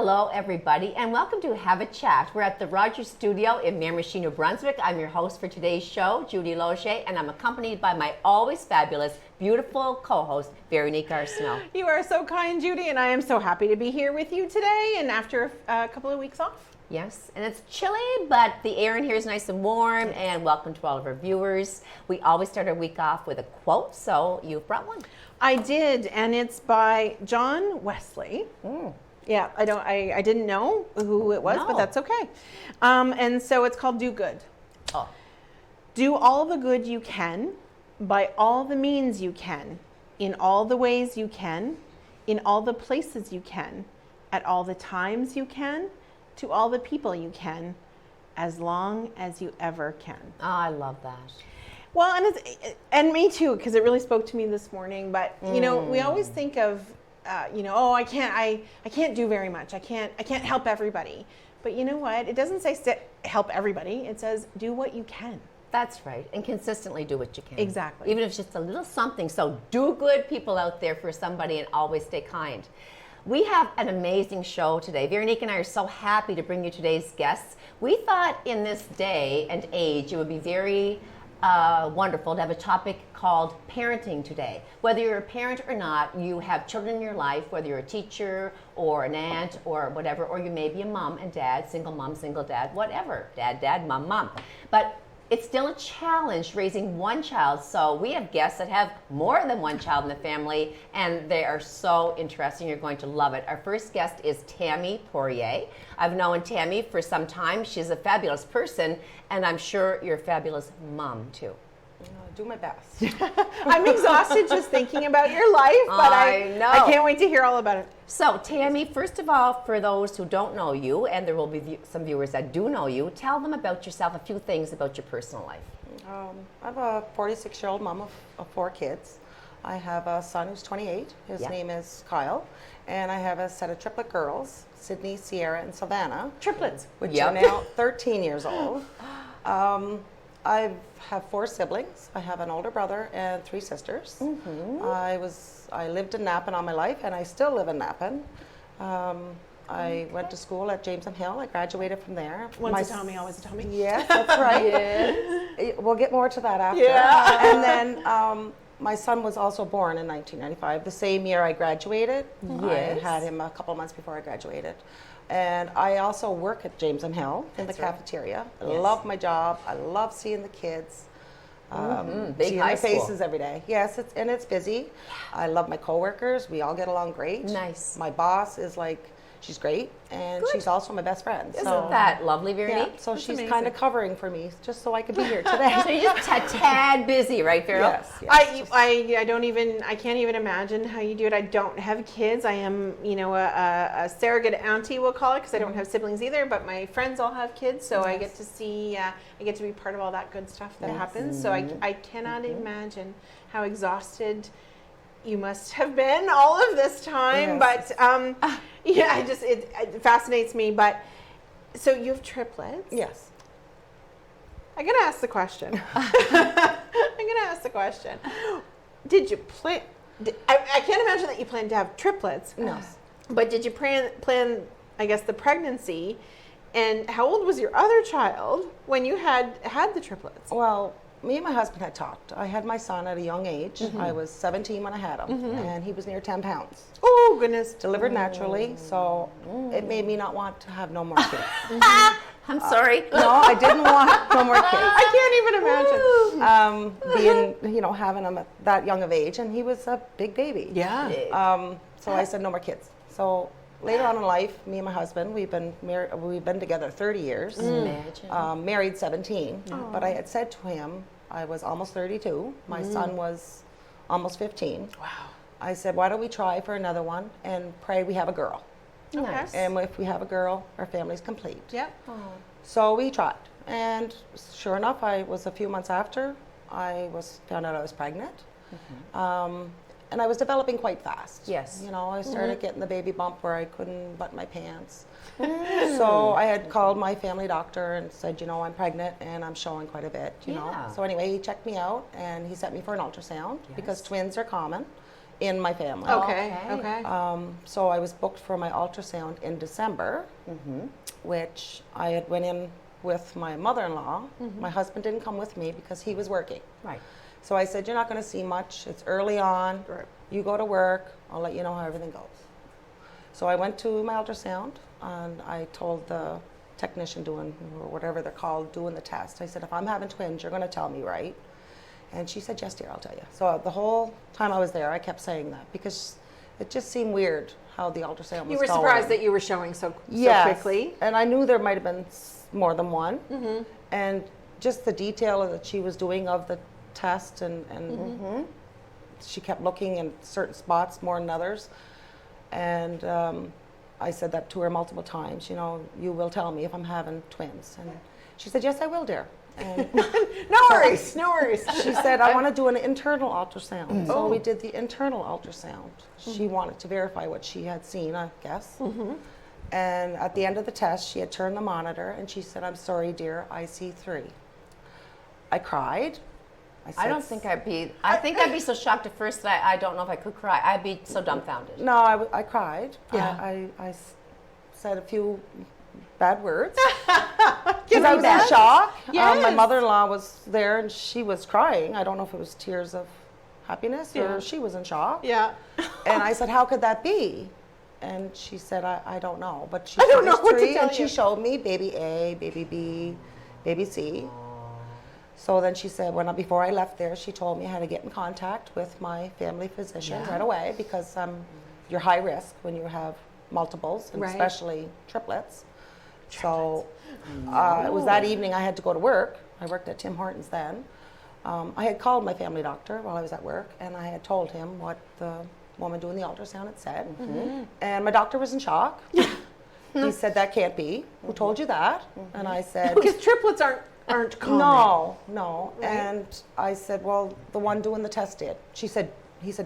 Hello, everybody, and welcome to Have a Chat. We're at the Rogers Studio in Miramichi, New Brunswick. I'm your host for today's show, Judy Loche, and I'm accompanied by my always fabulous, beautiful co-host, Veronique Arsenault. You are so kind, Judy, and I am so happy to be here with you today and after a couple of weeks off. Yes, and it's chilly, but the air in here is nice and warm, and welcome to all of our viewers. We always start our week off with a quote, so you've brought one. I did, and it's by John Wesley. Yeah, I didn't know who it was, but that's okay. And so it's called Do Good. Oh. Do all the good you can, by all the means you can, in all the ways you can, in all the places you can, at all the times you can, to all the people you can, as long as you ever can. Oh, I love that. Well, and me too, because it really spoke to me this morning. But you know, we always think of, oh, I can't do very much. I can't help everybody. But you know what? It doesn't say help everybody. It says do what you can. That's right, and consistently do what you can. Exactly. Even if it's just a little something. So do good, people out there, for somebody, and always stay kind. We have an amazing show today. Veronique and I are so happy to bring you today's guests. We thought in this day and age it would be very wonderful to have a topic called parenting today. Whether you're a parent or not, you have children in your life, whether you're a teacher or an aunt or whatever, or you may be a mom and dad, single mom, single dad, whatever, dad, mom. But it's still a challenge raising one child, so we have guests that have more than one child in the family, and they are so interesting. You're going to love it. Our first guest is Tammy Poirier. I've known Tammy for some time. She's a fabulous person, and I'm sure you're a fabulous mom, too. I'll do my best. I'm exhausted just thinking about your life, but I know. I can't wait to hear all about it. So, Tammy, first of all, for those who don't know you, and there will be some viewers that do know you, tell them about yourself, a few things about your personal life. I'm a 46-year-old mom of 4 kids. I have a son who's 28. His name is Kyle. And I have a set of triplet girls, Sydney, Sierra, and Savannah. Triplets. Which are now 13 years old. I have 4 siblings. I have an older brother and 3 sisters. I lived in Napan all my life, and I still live in Napan. I went to school at James Hill. I graduated from there. Once a Tommy, always a Tommy. Yes, that's right. Yes. We'll get more to that after. Yeah. And then my son was also born in 1995, the same year I graduated. Yes. I had him a couple months before I graduated. And I also work at James Hill in the cafeteria. I love my job. I love seeing the kids. Big seeing high their school. faces every day. Yes, it's busy. I love my coworkers. We all get along great. Nice. My boss is she's great, and she's also my best friend. Isn't that lovely, Veronique? Yeah, so That's she's amazing. kind of covering for me just so I could be here today. So you're just a tad busy, right, Vero? Yes. I can't even imagine how you do it. I don't have kids. I am, a surrogate auntie, we'll call it, because I don't have siblings either, but my friends all have kids, so I get to see, I get to be part of all that good stuff that happens. So I cannot imagine how exhausted you must have been all of this time, Yes. but it fascinates me. But so you have triplets. Yes. I'm gonna ask the question. Did you plan? I can't imagine that you planned to have triplets. No. But did you plan? I guess the pregnancy. And how old was your other child when you had the triplets? Well, me and my husband had talked. I had my son at a young age. I was 17 when I had him, and he was near 10 pounds. Oh goodness! Delivered naturally, so it made me not want to have no more kids. I'm sorry. No, I didn't want no more kids. I can't even imagine. Having him at that young of age, and he was a big baby. Yeah. So I said no more kids. So later on in life, me and my husband, we've been together 30 years. Imagine. Married 17. But I had said to him, I was almost 32. My son was almost 15. Wow. I said, why don't we try for another one and pray we have a girl. Nice. And if we have a girl, our family's complete. Yep. So we tried. And sure enough, I was a few months after, found out I was pregnant. And I was developing quite fast. Yes. I started getting the baby bump where I couldn't button my pants. So I had called my family doctor and said, I'm pregnant and I'm showing quite a bit, Yeah. So anyway, he checked me out and he sent me for an ultrasound because twins are common. in my family. Okay. Okay. Okay. So I was booked for my ultrasound in December, which I had went in with my mother-in-law. My husband didn't come with me because he was working. Right. So I said, you're not going to see much. It's early on. Right. You go to work. I'll let you know how everything goes. So I went to my ultrasound, and I told the technician doing, or whatever they're called, doing the test. I said, if I'm having twins, you're going to tell me, right? And she said, yes, dear, I'll tell you. So the whole time I was there, I kept saying that because it just seemed weird how the ultrasound was You were going. surprised that you were showing so Yes. quickly. And I knew there might have been more than one. And just the detail that she was doing of the test, and she kept looking in certain spots more than others. And I said that to her multiple times, you know, you will tell me if I'm having twins. And she said, yes, I will, dear. And No worries. No worries. she said, I want to do an internal ultrasound. So we did the internal ultrasound. She wanted to verify what she had seen, I guess. And at the end of the test, she had turned the monitor and she said, I'm sorry, dear, I see 3. I cried. I don't think I'd be. I think I'd be so shocked at first that I don't know if I could cry. I'd be so dumbfounded. No, I cried. Yeah. I said a few bad words. Can Because I was in shock. My Yes. mother-in-law was there and she was crying. I don't know if it was tears of happiness Yeah. or she was in shock. Yeah. And I said, how could that be? And she said, I don't know. But she I said, don't know "There's what to 3," tell and she you. showed me baby A, baby B, baby C. So then she said, before I left there, she told me how to get in contact with my family physician right away because you're high risk when you have multiples, and Right. especially triplets. So it was that evening I had to go to work. I worked at Tim Hortons then. I had called my family doctor while I was at work, and I had told him what the woman doing the ultrasound had said. And my doctor was in shock. He said, that can't be. Who told you that? And I said, Because triplets aren't common. no. Right. And I said, well, the one doing the test did. He said,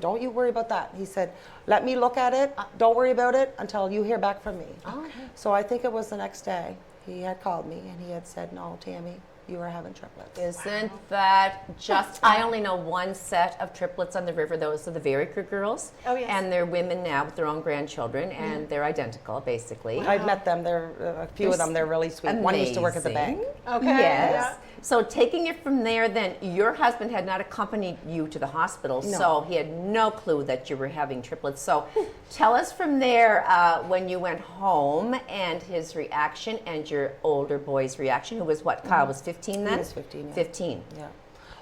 don't you worry about that. He said, let me look at it. Don't worry about it until you hear back from me. Okay. So I think it was the next day. He had called me and he had said, no, Tammy, you are having triplets. Isn't that just? I only know one set of triplets on the river. Those are the Very Crew girls. Oh, yes. And they're women now with their own grandchildren, and they're identical, basically. I've met them. They're a few of them. They're really sweet. One used to work at the bank. Amazing. Okay. Yes. Yeah. So taking it from there, then your husband had not accompanied you to the hospital, so he had no clue that you were having triplets. So tell us from there when you went home and his reaction and your older boy's reaction, who was what? Kyle was 15 then? He was 15, yeah. 15. Yeah.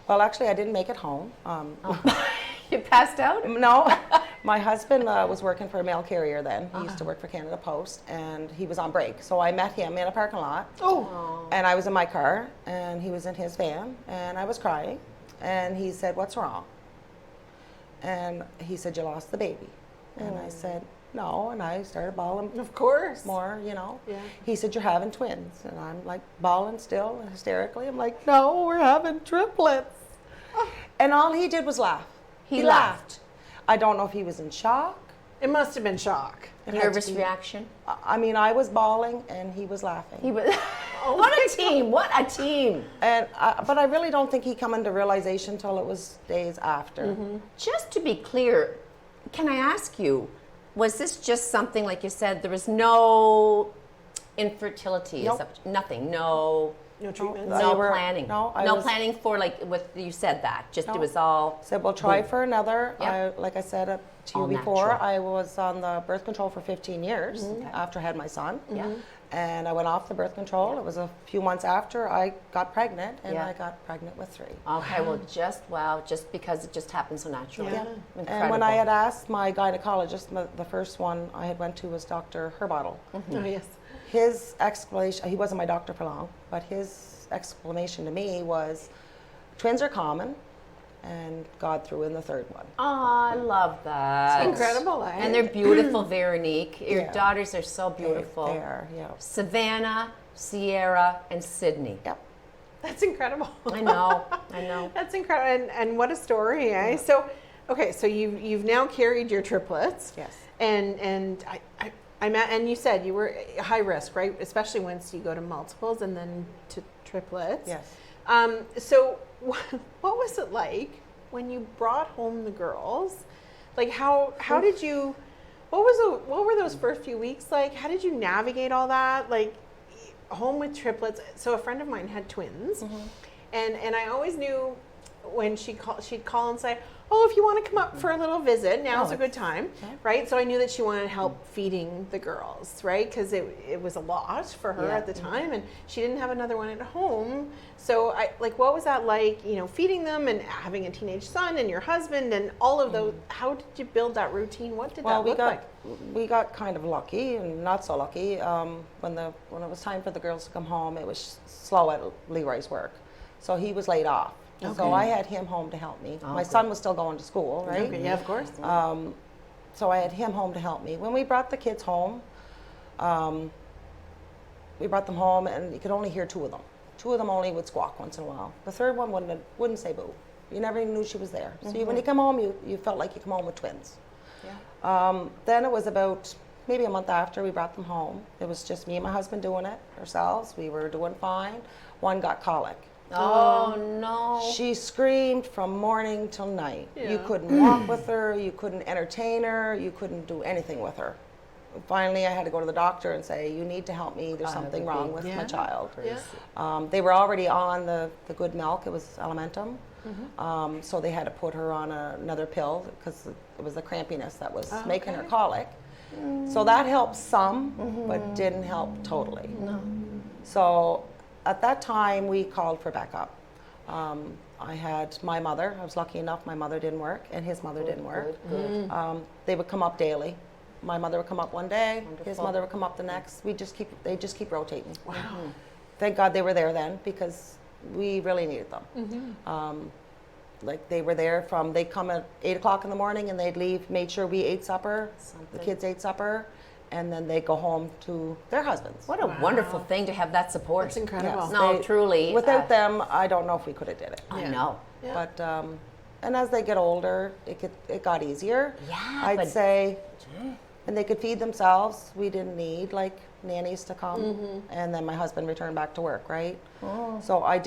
Well, actually, I didn't make it home. You passed out? No, my husband was working for a mail carrier then. He used to work for Canada Post, and he was on break. So I met him in a parking lot. Oh. And I was in my car, and he was in his van, and I was crying. And he said, what's wrong? And he said, you lost the baby. And I said, no. And I started bawling Of course. more, you know. Yeah. He said, you're having twins. And I'm like bawling still, hysterically. I'm like, no, we're having triplets. And all he did was laugh. He laughed. I don't know if he was in shock. It must have been shock. It had to Nervous be- reaction? I mean, I was bawling and he was laughing. He was. What a team! What a team! But I really don't think he come into realization till it was days after. Just to be clear, can I ask you, was this just something like you said? There was no infertility, Nope. nothing, no No treatment. No. were- planning, no, I no was- planning for like what you said that. Just it No. was all. Said, well, try for another. Yep. Like I said to you All before, natural. I was on the birth control for 15 years after I had my son. Yeah. And I went off the birth control. It was a few months after I got pregnant, and Yeah. I got pregnant with 3. Okay, well, just because it just happened so naturally. Yeah. Incredible. And when I had asked my gynecologist, the first one I had went to was Dr. Herbottle. Oh, yes. His explanation, he wasn't my doctor for long, but his explanation to me was twins are common, and God threw in the 3rd one. Oh, I love that. Incredible, eh? And they're beautiful, Veronique. Your Yeah. daughters are so beautiful. They are, yeah. Savannah, Sierra, and Sydney. Yep. That's incredible. I know, I know. That's incredible. And what a story, eh? So, okay, so you've now carried your triplets. Yes. And and you said you were high risk, right? Especially once you go to multiples and then to triplets. Yes. So what was it like when you brought home the girls? Like how did you? What were those first few weeks like? How did you navigate all that? Like home with triplets. So a friend of mine had twins, and I always knew when she'd call and say, "Oh, if you want to come up for a little visit, now's a good time," right? So I knew that she wanted help feeding the girls, right? Because it was a lot for her at the time, and she didn't have another one at home. So what was that like? You know, feeding them and having a teenage son and your husband and all of those. How did you build that routine? What did that look like? We got kind of lucky and not so lucky. When it was time for the girls to come home, it was slow at Leroy's work, so he was laid off. Okay. So I had him home to help me. My son was still going to school, right? Okay, yeah, of course. So I had him home to help me. When we brought the kids home, we brought them home, and you could only hear two of them. Two of them only would squawk once in a while. The third one wouldn't say boo. You never even knew she was there. So when you come home, you felt like you come home with twins. Yeah. Then it was about maybe a month after we brought them home. It was just me and my husband doing it ourselves. We were doing fine. One got colic. Oh no. She screamed from morning till night. Yeah. You couldn't walk with her, you couldn't entertain her, you couldn't do anything with her. Finally, I had to go to the doctor and say, "You need to help me, there's something wrong with my child." Yeah. They were already on the good milk, it was Alimentum. So they had to put her on another pill because it was the crampiness that was making her colic. So that helped some, but didn't help totally. No. So at that time, we called for backup. I had my mother. I was lucky enough my mother didn't work, and his mother didn't work. They would come up daily. My mother would come up one day, his mother would come up the next. They just keep rotating. Wow. Thank God they were there then, because we really needed them. Like they were there they'd come at 8 o'clock in the morning and they'd leave, made sure we ate supper, the kids ate supper, and then they go home to their husbands. What a wonderful thing to have that support. That's incredible. Yes, no, truly. Without them, I don't know if we could have did it. I know. Yeah. But and as they get older, it got easier. Yeah, I'd say, and they could feed themselves. We didn't need like nannies to come, and then my husband returned back to work, right? So I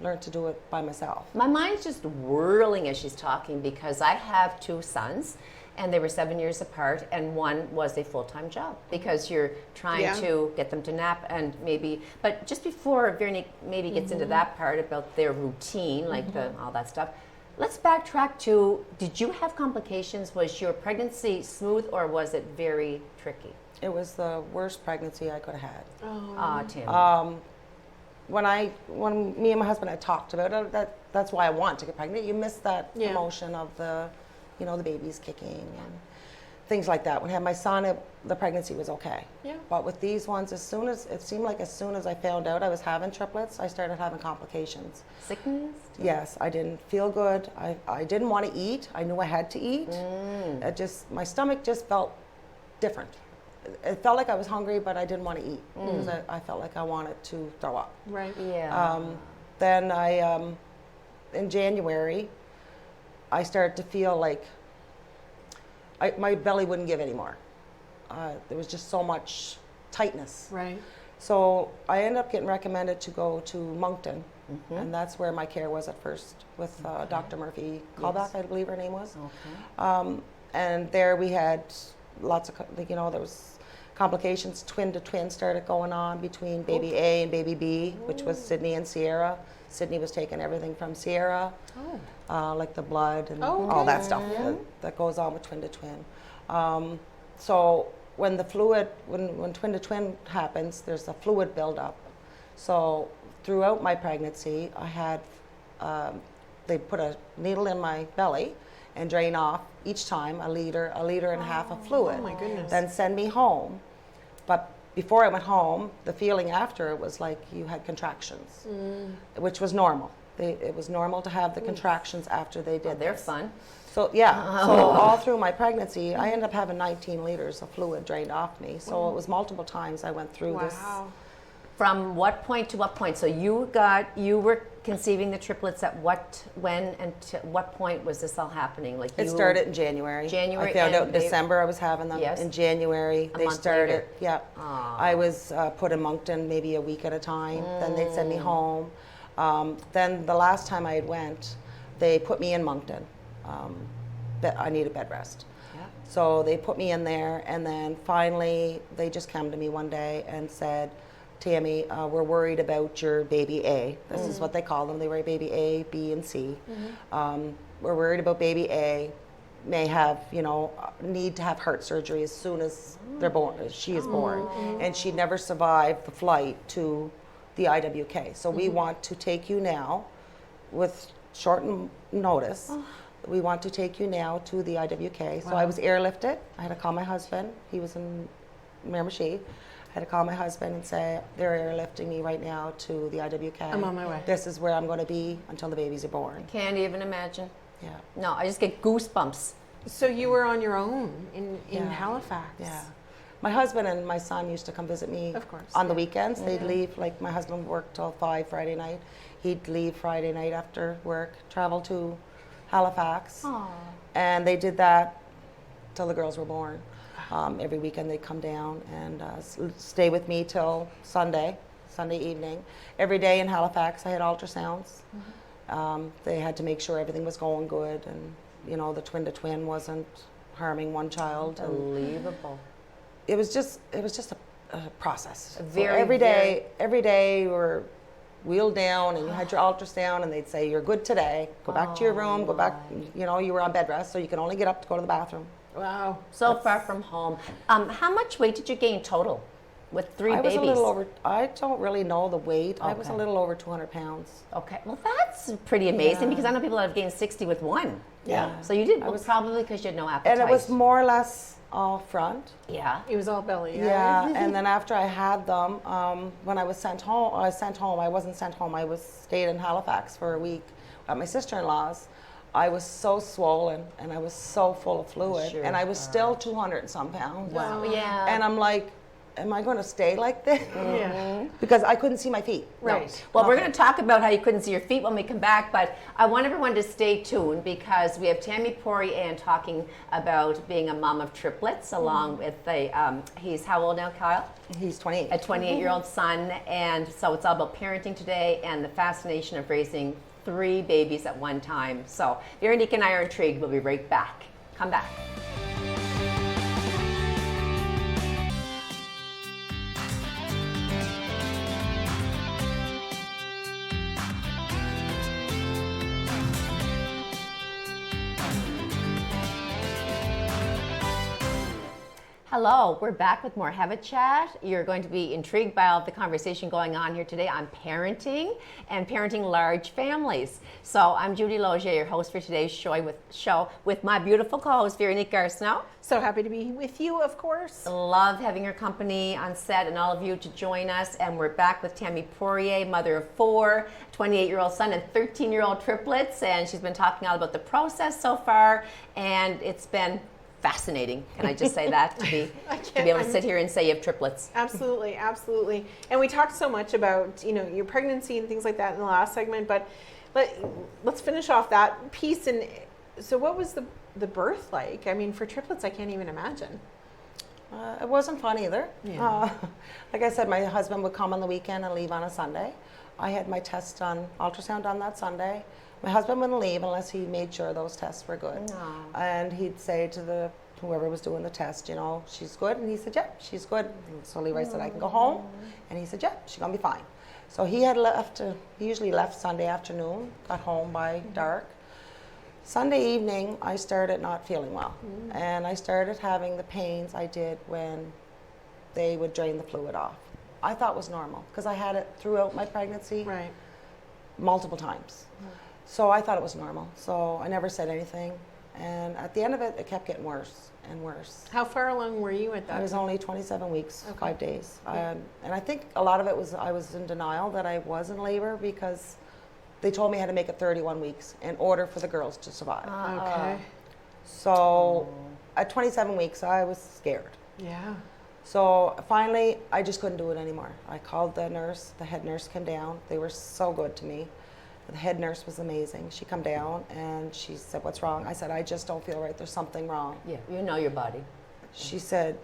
learned to do it by myself. My mind's just whirling as she's talking because I have two sons. And they were 7 years apart, and one was a full-time job because you're trying to get them to nap and but just before Veronique maybe gets into that part about their routine, like all that stuff, let's backtrack to, did you have complications? Was your pregnancy smooth or was it very tricky? It was the worst pregnancy I could have had. Oh, Tim. When me and my husband had talked about it, that's why I want to get pregnant. You miss that emotion of the baby's kicking and things like that. When I had my son, the pregnancy was okay. Yeah. But with these ones, as soon as I found out I was having triplets, I started having complications. Sickness? Yes, I didn't feel good. I didn't want to eat. I knew I had to eat. My stomach just felt different. It felt like I was hungry, but I didn't want to eat because I felt like I wanted to throw up. Right. Yeah. Then in January, I started to feel like my belly wouldn't give anymore. There was just so much tightness. Right. So I ended up getting recommended to go to Moncton, and that's where my care was at first with Dr. Murphy Callback, I believe her name was. Okay. And there we had lots of, there was complications. Twin to twin started going on between baby A and baby B, which was Sydney and Sierra. Sydney was taking everything from Sierra, like the blood and all that stuff that goes on with twin to twin. So when the fluid, when twin to twin happens, there's a fluid buildup. So throughout my pregnancy, I had, they put a needle in my belly and drain off each time a liter and a half of fluid. Oh my goodness. Then send me home. But before I went home, the feeling after it was like you had contractions, which was normal. It was normal to have the contractions after they did. They're fun. So yeah, so all through my pregnancy, I ended up having 19 liters of fluid drained off me. So it was multiple times I went through this. From what point to what point? So you were conceiving the triplets at when and to what point was this all happening? Like it started in January. I found out in December I was having them. Yes. In January they started. Later. Yeah. I was put in Moncton maybe a week at a time. Then they'd send me home. Then the last time I went, they put me in Moncton. I needed bed rest. Yeah. So they put me in there, and then finally they just came to me one day and said, Tammy, we're worried about your baby A. This is what they call them. They were baby A, B, and C. We're worried about baby A. May have, need to have heart surgery as soon as they're born. She is born, and she never survived the flight to the IWK. So we want to take you now, with short notice. We want to take you now to the IWK. So I was airlifted. I had to call my husband. He was in Miramichi. I had to call my husband and say, they're airlifting me right now to the IWK. I'm on my way. This is where I'm going to be until the babies are born. Can't even imagine. Yeah. No, I just get goosebumps. So you were on your own in Yeah. Halifax. Yeah. My husband and my son used to come visit me Of course, on the yeah. weekends. They'd leave, like my husband worked till 5 Friday night. He'd leave Friday night after work, travel to Halifax. Aww. And they did that till the girls were born. Every weekend they'd come down and stay with me till Sunday evening. Every day in Halifax I had ultrasounds. They had to make sure everything was going good, and the twin-to-twin wasn't harming one child. And Unbelievable. it was just a process. A So very, every day you were wheeled down and you had your ultrasound, and they'd say, you're good today, go back to your room, go back. You were on bed rest, so you can only get up to go to the bathroom. Wow. So far from home. How much weight did you gain total with 3 I babies? was a little over, I don't really know the weight. I was a Okay. little over 200 pounds. Okay, well that's pretty amazing, Yeah. because I know people that have gained 60 with one. Yeah. So you did I was- probably because you had no appetite. And it was more or less all front. Yeah. It was all belly. Yeah, and then after I had them, when I was sent home, I wasn't sent home. I was stayed in Halifax for a week at my sister-in-law's. I was so swollen and I was so full of fluid, Sure. and I was still 200 and some pounds. Wow. Yeah. And I'm like, am I going to stay like this? Yeah. Because I couldn't see my feet. Right. Well, we're Okay. going to talk about how you couldn't see your feet when we come back, but I want everyone to stay tuned because we have Tammy Poirier talking about being a mom of triplets, along with he's how old now, Kyle? He's 28. A 28-year-old son, and so it's all about parenting today and the fascination of raising 3 babies at one time. So Veronique and I are intrigued. We'll be right back. Come back. Hello, we're back with more Have a Chat. You're going to be intrigued by all of the conversation going on here today on parenting and parenting large families. So I'm Judy Logier, your host for today's show with my beautiful co-host Veronique Garceau. So happy to be with you, of course. Love having your company on set and all of you to join us. And we're back with Tammy Poirier, mother of 4, 28-year-old son and 13-year-old triplets. And she's been talking all about the process so far, and it's been fascinating. Can I just say that to be able to sit here and say you have triplets? Absolutely, absolutely. And we talked so much about your pregnancy and things like that in the last segment, but let's finish off that piece. And so, what was the birth like? I mean, for triplets, I can't even imagine. It wasn't fun either. Yeah. Like I said, my husband would come on the weekend and leave on a Sunday. I had my test done, ultrasound done that Sunday. My husband wouldn't leave unless he made sure those tests were good. No. And he'd say to whoever was doing the test, she's good. And he said, yeah, she's good. And so Levi said, I can go home. And he said, yeah, she's going to be fine. So he usually left Sunday afternoon, got home by dark. Sunday evening, I started not feeling well. And I started having the pains I did when they would drain the fluid off. I thought it was normal because I had it throughout my pregnancy Right. multiple times. So I thought it was normal. So I never said anything. And at the end of it, it kept getting worse and worse. How far along were you at that? I was only 27 weeks, Okay. 5 days. Yeah. And I think a lot of it was I was in denial that I was in labor because they told me I had to make it 31 weeks in order for the girls to survive. Okay. So at 27 weeks, I was scared. Yeah. So finally, I just couldn't do it anymore. I called the nurse. The head nurse came down. They were so good to me. The head nurse was amazing. She come down and she said, what's wrong? I said, I just don't feel right. There's something wrong. Yeah, you know your body. She said,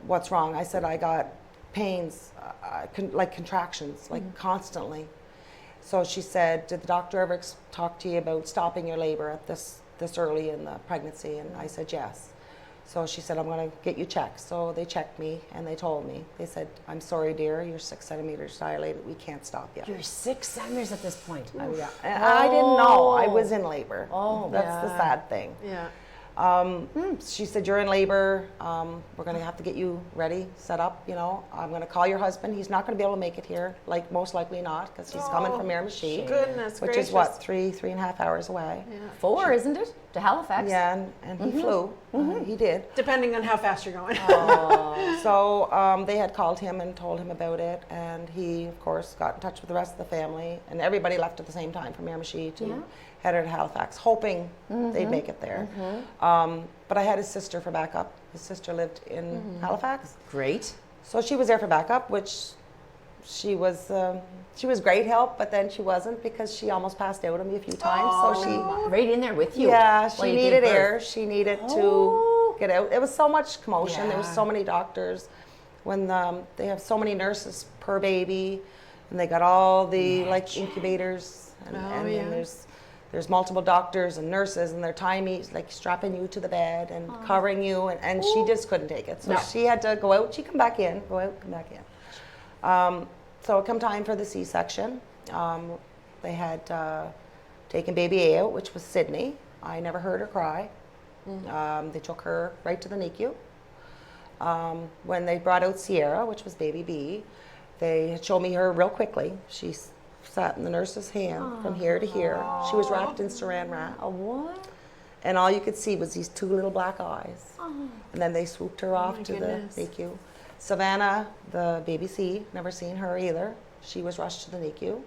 what's wrong? I said, I got pains, like contractions, like constantly. So she said, did the doctor ever talk to you about stopping your labor at this this early in the pregnancy? And I said, yes. So she said, I'm going to get you checked. So they checked me and they told me, they said, I'm sorry, dear, you're 6 centimeters dilated. We can't stop you. You're 6 centimeters at this point. Yeah. And I didn't know. I was in labor. Oh, that's the sad thing. Yeah. She said, you're in labor. We're going to have to get you ready, set up, you know. I'm going to call your husband. He's not going to be able to make it here, like most likely not, because he's coming from Miramichi. Goodness which gracious. is what, three and a half hours away. Yeah. 4, isn't it? To Halifax. Yeah, and he flew. He did. Depending on how fast you're going. So they had called him and told him about it, and he, of course, got in touch with the rest of the family, and everybody left at the same time from Miramichi to head to Halifax, hoping they'd make it there. But I had his sister for backup. His sister lived in Halifax, Great. so she was there for backup, which she was great help, but then she wasn't because she almost passed out on me a few times. So she. Right in there with you. Yeah, while she you gave needed birth. air. She needed to get out. It was so much commotion. There was so many doctors. When they have so many nurses per baby, and they got all the like incubators, and then there's multiple doctors and nurses, and they're tying me, like strapping you to the bed and covering you, and she just couldn't take it. So she had to go out. She'd come back in, go out, come back in. So it come time for the C-section. They had taken baby A out, which was Sydney. I never heard her cry. They took her right to the NICU. When they brought out Sierra, which was baby B, they had showed me her real quickly. She sat in the nurse's hand from here to here. She was wrapped in saran wrap. A what? And all you could see was these 2 little black eyes. And then they swooped her off to goodness. the NICU. Savannah, the baby C, never seen her either. She was rushed to the NICU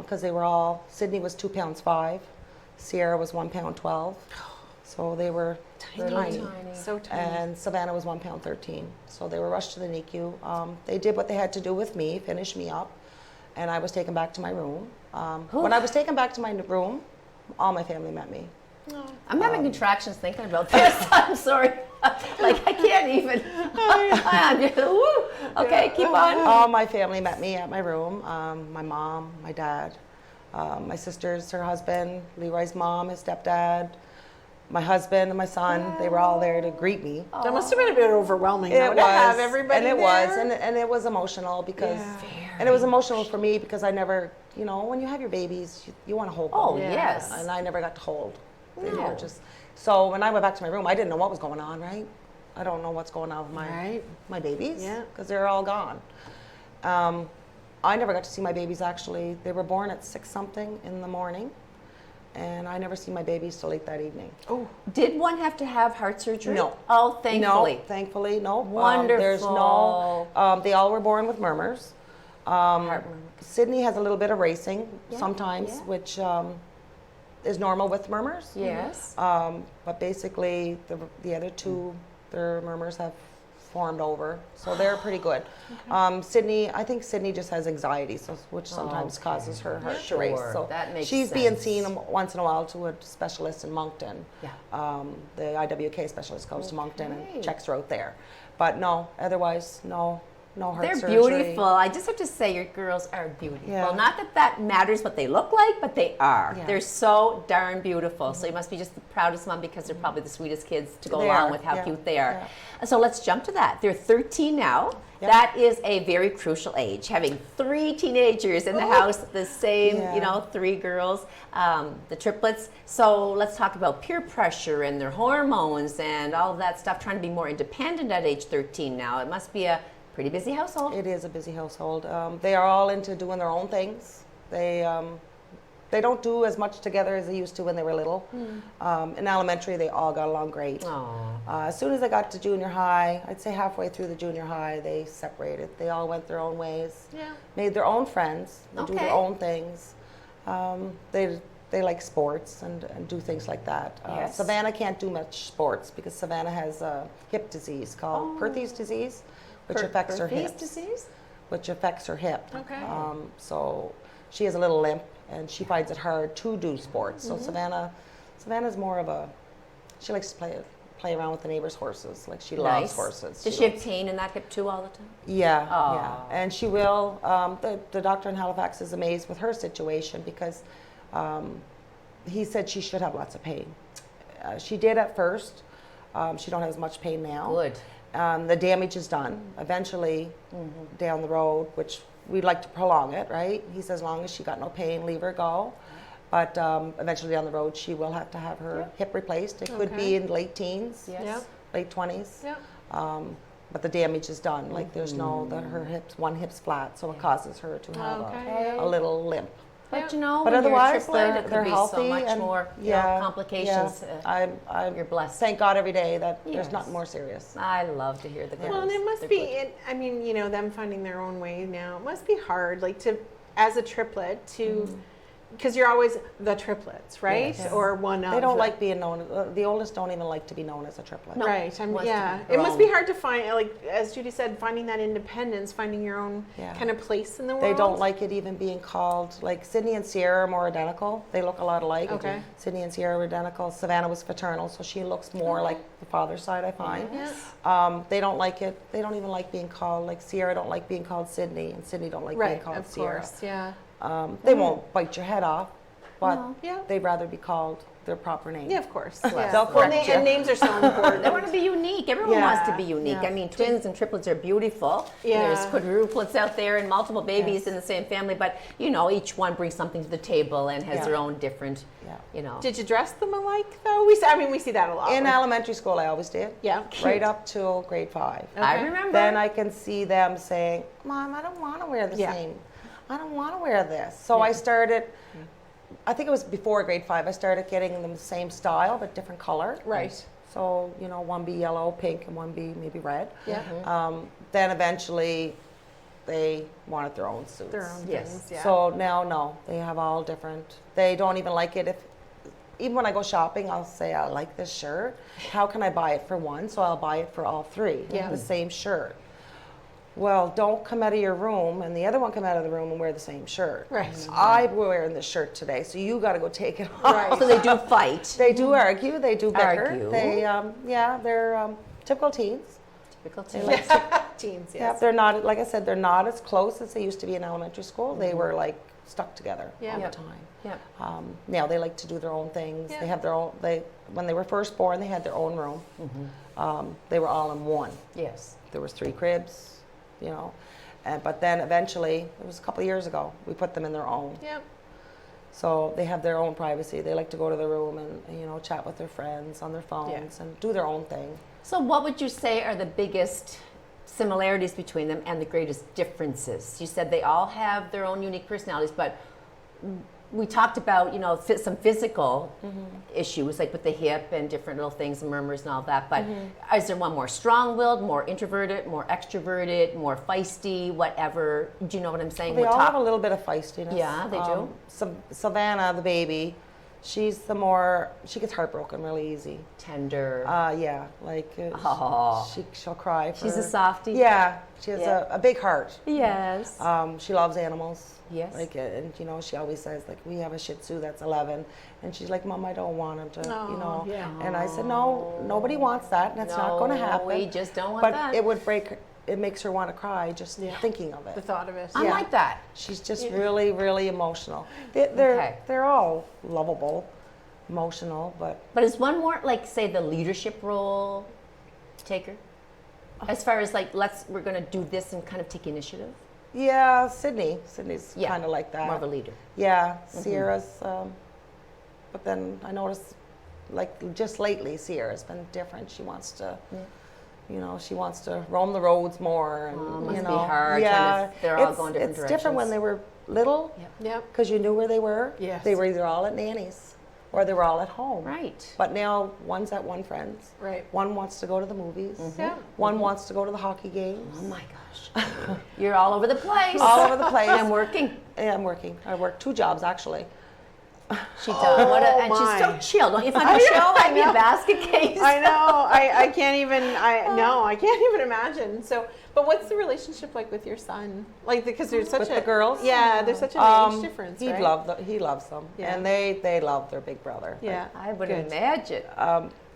because they were all, Sydney was 2 pounds 5, Sierra was 1 pound 12. So they were tiny. So tiny. And Savannah was 1 pound 13. So they were rushed to the NICU. They did what they had to do with me, finish me up, and I was taken back to my room. When I was taken back to my room, all my family met me. I'm having contractions thinking about this. I'm sorry. Like, I can't even. I'm just, woo. Okay, keep on. All my family met me at my room. My mom, my dad, my sisters, her husband, Leroy's mom, his stepdad, my husband and my son. They were all there to greet me. That must have been a bit overwhelming. though, It to have was, everybody and it there. was, and it was emotional because, and it was emotional for me because I never, you know, when you have your babies, you want to hold them. Oh, yes. And I never got to hold. They were just, so when I went back to my room, I didn't know what was going on, right? I don't know what's going on with my babies because they're all gone. I never got to see my babies actually. They were born at 6 something in the morning, and I never see my babies till late that evening. Oh, Did one have to have heart surgery? No. Oh, thankfully. No, thankfully, no. Wonderful. There's no, they all were born with murmurs. Sydney has a little bit of racing sometimes, which is normal with murmurs. Yes. But basically, the other 2, their murmurs have formed over, so they're pretty good. Sydney, I think Sydney just has anxiety, so which sometimes causes her heart to race. So that makes she's being sense. seen once in a while to a specialist in Moncton. Yeah. The IWK specialist goes to Moncton and Okay. checks her out there. But no, otherwise, no heart They're surgery. beautiful. I just have to say, your girls are beautiful. Yeah. Not that that matters what they look like, but they are. Yeah. They're so darn beautiful. So you must be just the proudest mom because they're probably the sweetest kids to go They along are, with how yeah, cute they are. yeah. So let's jump to that. They're 13 now. Yep. That is a very crucial age. Having 3 teenagers in the house, the same, Yeah. you know, 3 girls, the triplets. So let's talk about peer pressure and their hormones and all of that stuff, trying to be more independent at age 13 now. It must be a pretty busy household. It is a busy household. They are all into doing their own things. They don't do as much together as they used to when they were little. In elementary, they all got along great. As soon as they got to junior high, I'd say halfway through the junior high, they separated. They all went their own ways. Yeah. Made their own friends. They do Okay. their own things. They like sports and do things like that. Yes. Savannah can't do much sports because Savannah has a hip disease called Perthes disease, which affects her Perthes hips. disease? Which affects her hip. Okay. So she has a little limp, and she finds it hard to do sports. So Savannah's more of a, she likes to play around with the neighbor's horses. Like she loves horses. Does she have pain in that hip too all the time? Yeah, Aw. yeah. And she will, the doctor in Halifax is amazed with her situation because he said she should have lots of pain. She did at first. She don't have as much pain now. Good. The damage is done. Eventually, down the road, which we'd like to prolong it, right? He says, as long as she got no pain, leave her go. But eventually down the road, she will have to have her hip replaced. It could be in late teens, Yes. late 20s. Yeah. But the damage is done. Like there's her hips, one hip's flat, so it causes her to have Okay. a little limp. But you know, But when you're a otherwise, triplet, it could they're be healthy so much and more complications. I'm You're blessed. Thank God every day that Yes. there's nothing more serious. I love to hear the good. Well, and it must They're be. good. I mean, you know, them finding their own way now. It must be hard, like to, as a triplet, to, because you're always the triplets, right? Yes. Or one of. They don't them. like being known. The oldest don't even like to be known as a triplet. No. Right. Wants to Yeah. be It her must own. be hard to find, like as Judy said, finding that independence, finding your own Yeah. kind of place in the world. They don't like it even being called, like Sydney and Sierra are more identical. They look a lot alike. Okay. Sydney and Sierra are identical. Savannah was fraternal, so she looks more like the father's side, I find. Yes. They don't like it. They don't even like being called, like Sierra don't like being called Sydney, and Sydney don't like being Right. called Of Sierra. course. Yeah. They won't bite your head off, but No. Yeah. they'd rather be called their proper name. Yeah. Of course. They'll Yeah. correct you. And names are so important. They want to be unique. Everyone Yeah, wants to be unique. yeah. I mean, twins and triplets are beautiful. Yeah. There's quadruplets out there and multiple babies Yes. in the same family, but you know, each one brings something to the table and has Yeah. their own different, Yeah. you know. Did you dress them alike though? We see that a lot. In Like- elementary school, I always did. Yeah. Right up till grade 5. I Okay. remember. Then I can see them saying, Mom, I don't want to wear the Yeah. same. I don't want to wear this. So I started, I think it was before grade 5, I started getting them the same style but different color. Right. So, you know, one be yellow, pink, and one be maybe red. Yeah. Then eventually they wanted their own suits. Their own Yes. things. Yeah. So now, no, they have all different. They don't even like it if, even when I go shopping, I'll say, I like this shirt. How can I buy it for one? So I'll buy it for all three. Yeah. The same shirt. Well, don't come out of your room and the other one come out of the room and wear the same shirt. Right. I'm wearing this shirt today, so you got to go take it off. Right. So they do fight. They do argue. They do bicker. Argue. They, they're typical teens. Typical They teen. like Teens. Yeah, Yes. they're not, like I said, they're not as close as they used to be in elementary school. They were like stuck together Yeah. all Yep. the time. Yeah. Now they like to do their own things. Yeah. They have their own. When they were first born, they had their own room. They were all in one. Yes. There was 3 cribs, you know, but then eventually, it was a couple of years ago, we put them in their own. Yep. So they have their own privacy. They like to go to their room and you know chat with their friends on their phones and do their own thing. So what would you say are the biggest similarities between them and the greatest differences? You said they all have their own unique personalities, but we talked about, you know, some physical issues, like with the hip and different little things and murmurs and all that. But is there one more strong-willed, more introverted, more extroverted, more feisty, whatever? Do you know what I'm saying? They We'll all talk- have a little bit of feistiness. Yeah, they do. Savannah, the baby, she's the more, she gets heartbroken really easy. tender. Yeah, like Oh. she'll cry. She's for- a softie. Yeah, she has Yeah. a big heart. Yes. She loves animals. Yes. Like, and you know, she always says like, we have a Shih Tzu that's 11, and she's like, Mom, I don't want him to, you know. yeah. And I said, no, nobody wants that, and it's not going to No, happen. we just don't want but that. it would break. It makes her want to cry just thinking of it. The thought of it. I'm yeah. like that. She's just really, really emotional. They're Okay. they're all lovable, emotional, but But is one more like, say, the leadership role taker? As far as like, we're going to do this and kind of take initiative? yeah, Sydney's Yeah, kind of like that. More of a leader. Yeah, Sierra's. But then I noticed, like just lately, Sierra's been different. She wants to. You know, she wants to roam the roads more, and must you be know, hard, yeah, trying to- they're all it's- going different It's different when directions. they were little, Yep. because you knew where they were. Yes. They were either all at nannies, or they were all at home. Right. But now one's at one friend's. Right. One wants to go to the movies. Yeah. One wants to go to the hockey games. Oh my gosh. You're all over the place. All over the place. I'm working. Yeah, I'm working. I work 2 jobs actually. She does. And my. she's so chill. Don't you find her chill? I mean, know. a basket case. I know. I can't even. I can't even imagine. So, but what's the relationship like with your son? Like, because there's such With a the girls? Yeah, there's such an age difference. He right? loves them, Yeah. and they love their big brother. Yeah. I would Good. imagine.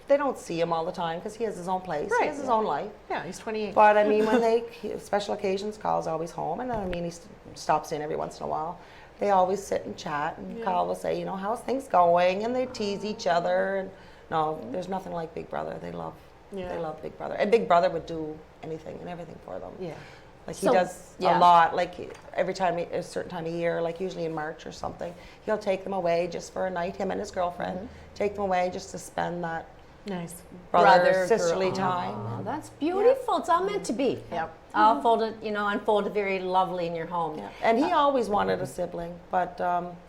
They don't see him all the time because he has his own place. Right, He has his yeah. own life. Yeah, he's 28. But I mean, when special occasions, Kyle's always home, and I mean, he stops in every once in a while. they always sit and chat, and Kyle will say, how's things going, and they tease each other. And no, there's nothing like Big Brother. They love Big Brother, and Big Brother would do anything and everything for them. Yeah. Like he does a lot, like every time, a certain time of year, like usually in March or something, he'll take them away just for a night, him and his girlfriend, take them away just to spend that Nice. brother sisterly time. Oh, that's beautiful. It's all meant to be. Yep. All folded, unfolded very lovely in your home. Yeah. And he always wanted a sibling, but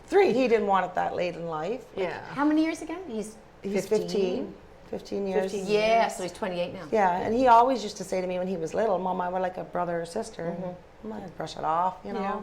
3. he didn't want it that late in life. Yeah. How many years again? He's 15 years. 15 yeah, so he's 28 now. Yeah, and he always used to say to me when he was little, Mom, I would like a brother or sister. And I'd brush it off, Yeah.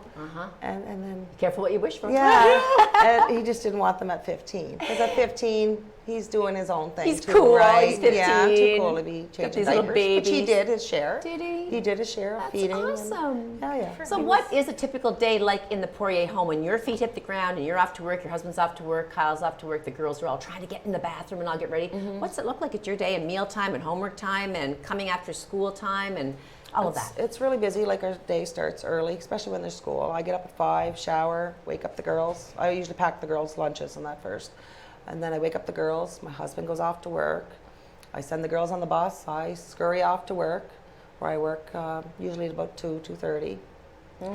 and then, Careful what you wish for. yeah, and he just didn't want them at 15. Because at 15, he's doing his own thing He's too, cool, right? he's 15. Yeah, too cool to be Got changing these little diapers. But he babies. did his share. Did he? He did his share of That's feeding. and- awesome. yeah. So what is a typical day like in the Poirier home when your feet hit the ground and you're off to work, your husband's off to work, Kyle's off to work, the girls are all trying to get in the bathroom and all get ready? What's it look like at your day and mealtime and homework time and coming after school time and all of that? It's really busy. Like our day starts early, especially when there's school. I get up at 5, shower, wake up the girls. I usually pack the girls' lunches and that first. And then I wake up the girls. My husband goes off to work. I send the girls on the bus. I scurry off to work, where I work usually at about 2:30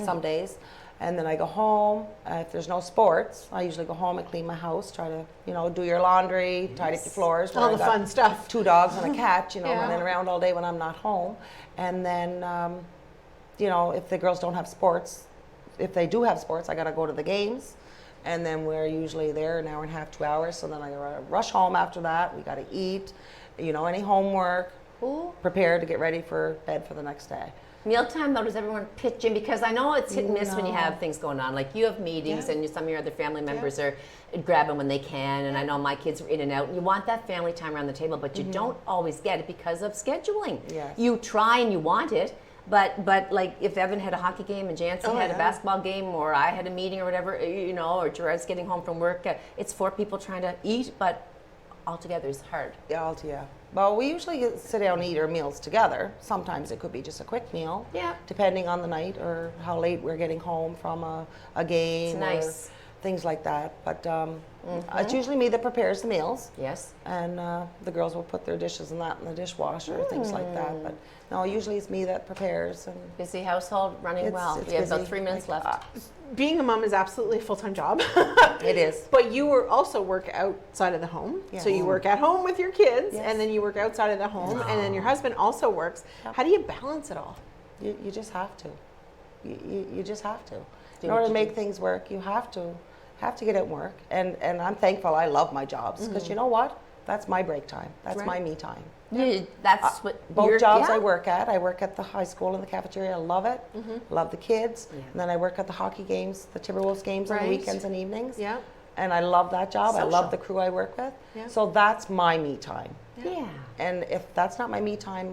some days. And then I go home. If there's no sports, I usually go home and clean my house, try to, do your laundry, tidy up your floors. All where I the got fun stuff. 2 dogs and a cat, Yeah. running around all day when I'm not home. And then, if the girls don't have sports, if they do have sports, I got to go to the games. And then we're usually there an hour and a half, 2 hours. So then I gotta rush home after that. We got to eat, any homework, prepare to get ready for bed for the next day. Mealtime though, does everyone pitch in? Because I know it's hit and miss when you No. have things going on. Like you have meetings and some of your other family members are grabbing when they can. And I know my kids are in and out. And you want that family time around the table, but you don't always get it because of scheduling. Yes. You try and you want it. But like if Evan had a hockey game and Jansen had a basketball game or I had a meeting or whatever, or Gerard's getting home from work, it's 4 people trying to eat, but altogether it's hard. Yeah. Well, we usually sit down and eat our meals together. Sometimes it could be just a quick meal, depending on the night or how late we're getting home from a game. It's nice. Or things like that. But it's usually me that prepares the meals. Yes. And the girls will put their dishes and that in the dishwasher, things like that. But no, usually it's me that prepares. And Busy household, running well. it's We have about busy. 3 minutes left. Being a mom is absolutely a full-time job. it is. But you also work outside of the home. Yeah. So you work at home with your kids, Yes. and then you work outside of the home, and then your husband also works. Yep. How do you balance it all? You just have to. You just have to. Do In what order to you make do. things work, you have to get out and work. And I'm thankful. I love my jobs because you know what? That's my break time. That's Right. my me time. That's what Both jobs yeah. I work at. I work at the high school in the cafeteria. I love it. Love the kids. Yeah. And then I work at the hockey games, the Timberwolves games on the Right. weekends and evenings. Yeah. And I love that job. I Social. love the crew I work with. Yeah. So that's my me time. Yeah. And if that's not my me time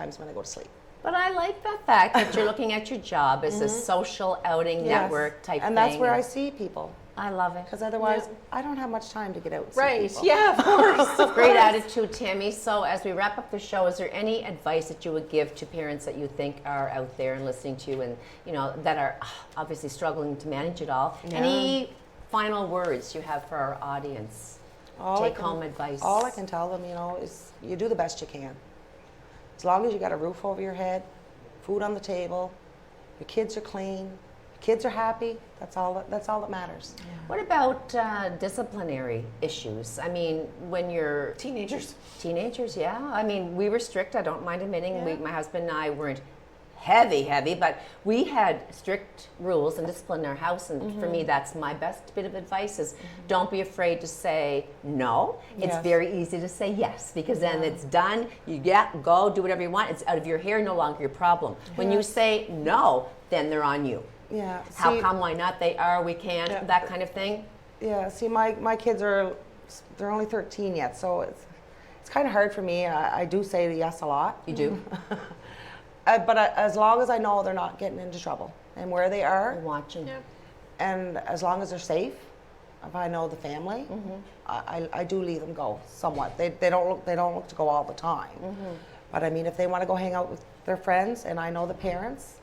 is when I go to sleep. But I like the fact that you're looking at your job as a social outing Yes. network type and thing. that's where I see people. I love it. Because otherwise, I don't have much time to get out and see Right. people. Yeah, of course. Great attitude, Tammy. So as we wrap up the show, is there any advice that you would give to parents that you think are out there and listening to you and, that are obviously struggling to manage it all? Yeah. Any final words you have for our audience? Take-home advice. All I can tell them, is you do the best you can. As long as you got a roof over your head, food on the table, your kids are clean, your kids are happy, that's all that matters. What about disciplinary issues? I mean, when you're Teenagers. teenagers, yeah. I mean, we were strict. I don't mind admitting. Yeah. My husband and I weren't heavy, but we had strict rules and discipline in our house. And for me, that's my best bit of advice is don't be afraid to say no. It's Yes. very easy to say yes because then it's done. You go, do whatever you want. It's out of your hair, no longer your problem. When you Yes. say no, then they're on you. Yeah. How see- come, why not, they are, we can't, Yeah. that kind of thing. Yeah, see, my kids they're only 13 yet, so it's kind of hard for me. I do say yes a lot. You do. But as long as I know they're not getting into trouble and where they are, You're watching. Yeah. and as long as they're safe, if I know the family, I do leave them go somewhat. They don't look to go all the time. But I mean, if they want to go hang out with their friends and I know the parents,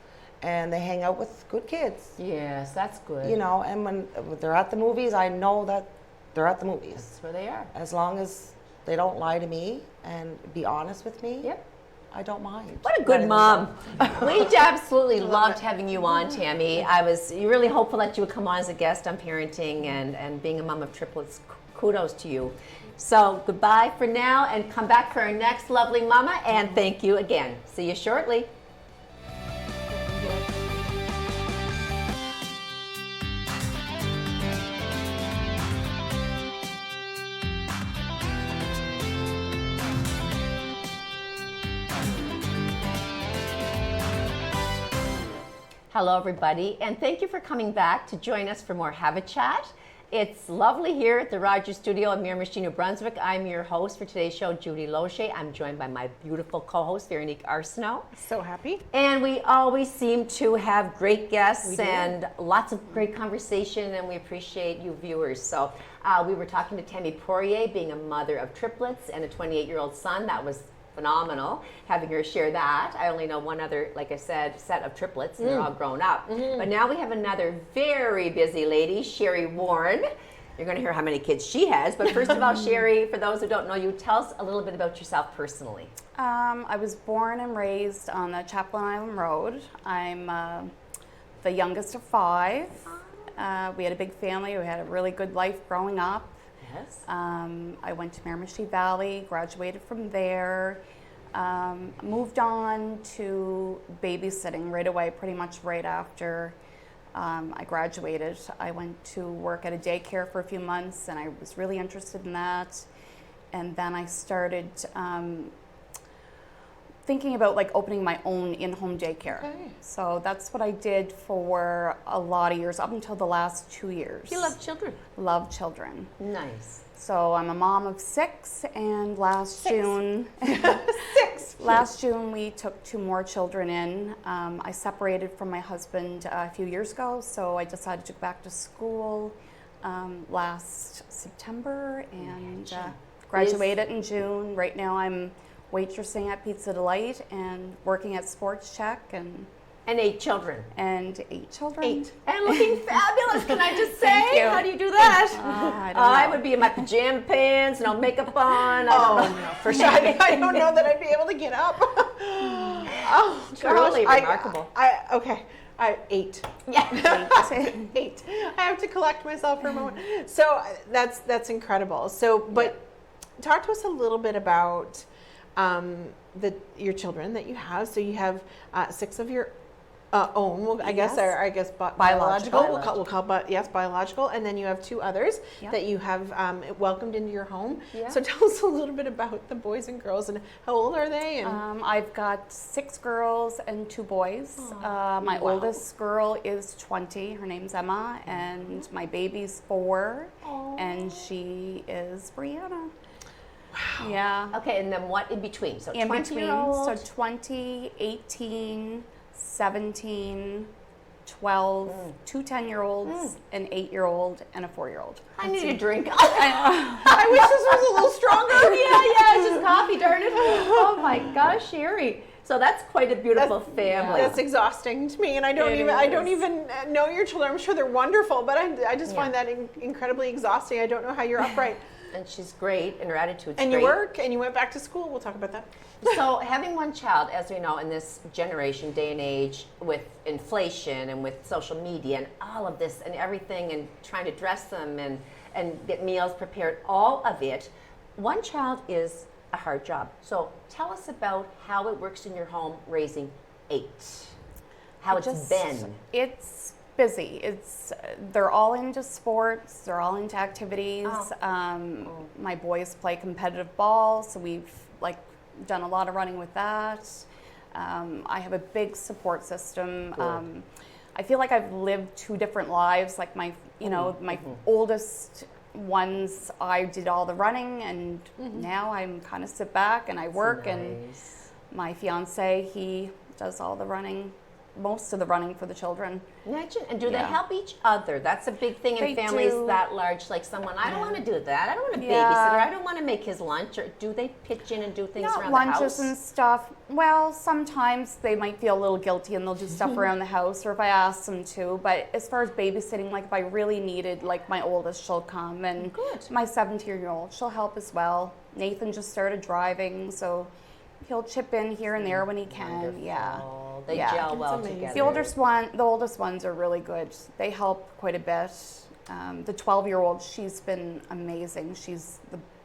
and they hang out with good kids. Yes, that's good. You know, and when they're at the movies, I know that they're at the movies. That's where they are. As long as they don't lie to me and be honest with me, Yep. I don't mind. What a good mom. We absolutely loved having you on, Tammy. I was really hopeful that you would come on as a guest on parenting and being a mom of triplets. Kudos to you. So goodbye for now, and come back for our next lovely mama, and thank you again. See you shortly. Hello, everybody, and thank you for coming back to join us for more Have a Chat. It's lovely here at the Rogers Studio in Miramichi, New Brunswick. I'm your host for today's show, Judy Loche. I'm joined by my beautiful co-host, Veronique Arsenault. So happy. And we always seem to have great guests and lots of great conversation, and we appreciate you viewers. So we were talking to Tammy Poirier, being a mother of triplets and a 28-year-old son. That was phenomenal having her share that. I only know one other, like I said, set of triplets, and they're all grown up. But now we have another very busy lady, Sherry Warren. You're going to hear how many kids she has. But first of all, Sherry, for those who don't know you, tell us a little bit about yourself personally. I was born and raised on the Chaplin Island Road. I'm the youngest of 5. We had a big family. We had a really good life growing up. Yes. I went to Miramichi Valley, graduated from there, moved on to babysitting right away, pretty much right after I graduated. I went to work at a daycare for a few months, and I was really interested in that. And then I started thinking about like opening my own in-home daycare. Okay. So that's what I did for a lot of years, up until the last 2 years. You love children. Love children. Nice. So I'm a mom of 6, and last June, 6. last June we took 2 more children in. I separated from my husband a few years ago, so I decided to go back to school last September and graduated in June. Right now I'm waitressing at Pizza Delight and working at Sports Check and 8 children. 8 children. 8. And looking fabulous, can I just say? Thank you. How do you do that? I don't know. I would be in my pajama pants, no makeup on. Oh, no, for sure. I don't know that I'd be able to get up. Oh, Truly gosh. remarkable. Okay. 8. Yeah. 8. I have to collect myself for a moment. So that's incredible. So, but talk to us a little bit about your children that you have. So you have 6 of your own, well, I guess, or I guess biological. We'll call biological, and then you have 2 others that you have welcomed into your home. Yeah. So tell us a little bit about the boys and girls, and how old are they? And I've got 6 girls and 2 boys. My oldest girl is 20. Her name's Emma, and my baby's 4, and she is Brianna. Wow. Yeah. Okay, and then what in between? So In 20 between, year old. so 20, 18, 17, 12, 2 10-year-olds, an 8-year-old, and a 4-year-old. I need a drink. I wish this was a little stronger. yeah, it's just coffee, darn it. Oh my gosh, Sherry. So that's quite a beautiful family. That's exhausting to me, and I don't even know your children. I'm sure they're wonderful, but I just find that incredibly exhausting. I don't know how you're upright. And she's great, and her attitude's And great. you work, and you went back to school. We'll talk about that. So having one child, as we know, in this generation, day and age, with inflation and with social media and all of this and everything, and trying to dress them and get meals prepared, all of it, one child is a hard job. So tell us about how it works in your home raising 8. How it's been. It's busy. They're all into sports. They're all into activities. My boys play competitive ball, so we've done a lot of running with that. I have a big support system. I feel like I've lived 2 different lives. Like my oldest ones, I did all the running, and now I'm kind of sit back and I work. And my fiance, he does all the running most of the running for the children. Imagine, and do they Yeah. help each other? That's a big thing in They families do. that large. Like someone, I don't want to do that. I don't want to Yeah. babysitter. I don't want to make his lunch. Or do they pitch in and do things Not around lunches the house? and stuff. Well, sometimes they might feel a little guilty and they'll do stuff around the house, or if I ask them to. But as far as babysitting, like if I really needed, like my oldest, she'll come, and Good. my 17-year-old, she'll help as well. Nathan just started driving, so he'll chip in here and there when he can. Wonderful. Yeah. They Yeah. gel well amazing. together. The oldest ones are really good. They help quite a bit. The 12-year-old, she's been amazing. She's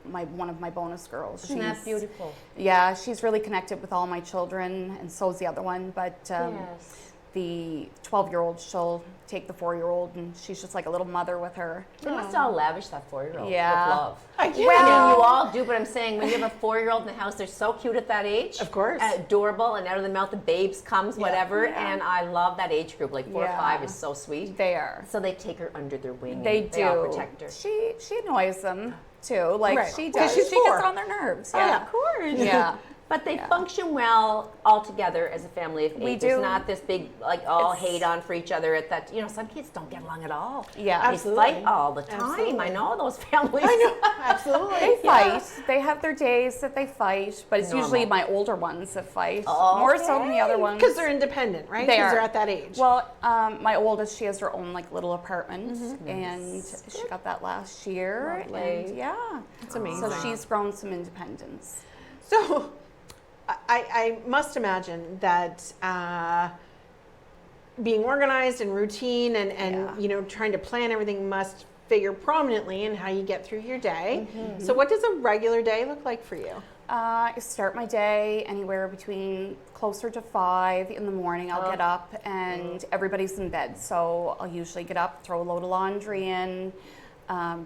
one of my bonus girls. Isn't that She's- beautiful? Yeah, she's really connected with all my children, and so's the other one. But Yes. the 12-year-old, she'll take the 4-year-old, and she's just like a little mother with her. They must all lavish that 4-year-old Yeah. with love. I can't. I mean, Well- you all do, but I'm saying when you have a 4-year-old in the house, they're so cute at that age. Of course. Adorable, and out of the mouth of babes comes whatever. Yeah. And I love that age group. Like 4 or Yeah. 5 is so sweet. They are. So they take her under their wing. They and do. They all protect her. She annoys them too. Like Right. she 'Cause does. she's She 4. gets on their nerves. Oh, Yeah. of course. Yeah. But they Yeah. function well all together as a family of 8. We There's do. not this big, like, all It's- hate on for each other at that. Some kids don't get along at all. Yeah. They Absolutely. fight all the time. Absolutely. I know those families. I know, absolutely. They fight. They have their days that they fight, but it's usually Normal. my older ones that fight Oh, more so than the other okay. ones. Because they're independent, right? They 'Cause are. they're at that age. Well, my oldest, she has her own like little apartment, Mm-hmm. and she got that last year, Lovely. and yeah, It's amazing. so she's grown some independence. So, I must imagine that being organized and routine and Yeah. trying to plan everything must figure prominently in how you get through your day. Mm-hmm. So what does a regular day look like for you? I start my day anywhere between closer to 5 in the morning. I'll get up and everybody's in bed, so I'll usually get up, throw a load of laundry in.